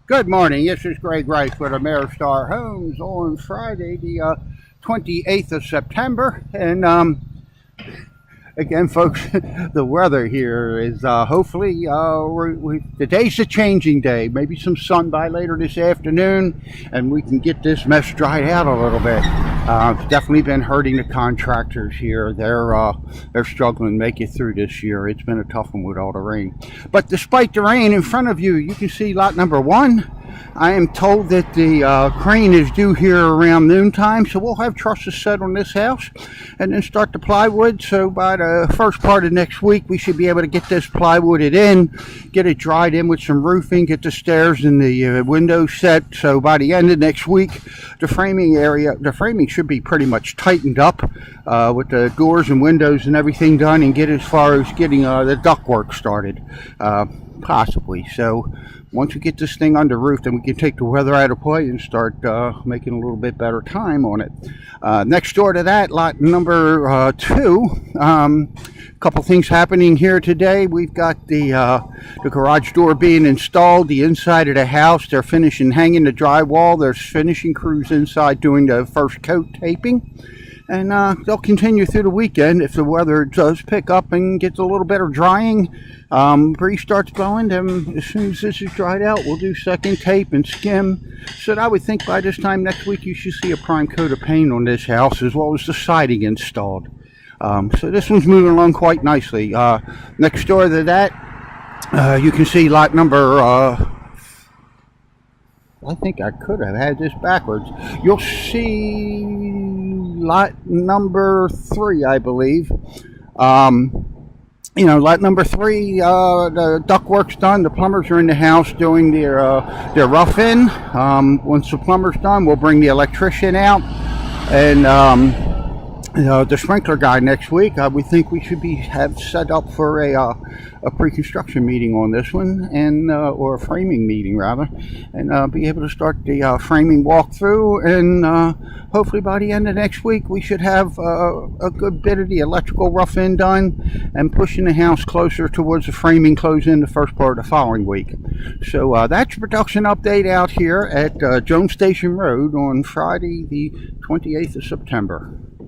Good morning. This is Greg Rice with Ameri-Star Homes on Friday, the 28th of September. And again, folks, the weather here is hopefully today's a changing day. Maybe some sun by later this afternoon, and we can get this mess dried out a little bit. It's definitely been hurting the contractors here. They're struggling to make it through this year. It's been a tough one with all the rain. But despite the rain, in front of you, you can see lot number one. I am told that the crane is due here around noontime, so we'll have trusses set on this house and then start the plywood. So by the first part of next week, we should be able to get this plywooded in, get it dried in with some roofing, get the stairs and the windows set. So by the end of next week, the framing should be pretty much tightened up with the doors and windows and everything done, and get as far as getting the ductwork started, possibly. So once we get this thing under roof, then we can take the weather out of play and start making a little bit better time on it. Next door to that, lot number two, a couple things happening here today. We've got the garage door being installed, the inside of the house. They're finishing hanging the drywall. There's finishing crews inside doing the first coat taping. And they'll continue through the weekend if the weather does pick up and gets a little better drying. Breeze starts blowing, then as soon as this is dried out, we'll do second tape and skim. So I would think by this time next week you should see a prime coat of paint on this house as well as the siding installed. So this one's moving along quite nicely. Next door to that, you can see lot number I think I could have had this backwards. You'll see lot number 3, I believe. Lot number 3, the ductwork's done. The plumbers are in the house doing their rough-in. Once the plumber's done, we'll bring the electrician out. And the sprinkler guy next week. We think we should have set up for a pre-construction meeting on this one, and or a framing meeting rather, and be able to start the framing walkthrough. And hopefully by the end of next week, we should have a good bit of the electrical rough-in done, and pushing the house closer towards the framing close in the first part of the following week. So that's your production update out here at Jones Station Road on Friday, the 28th of September.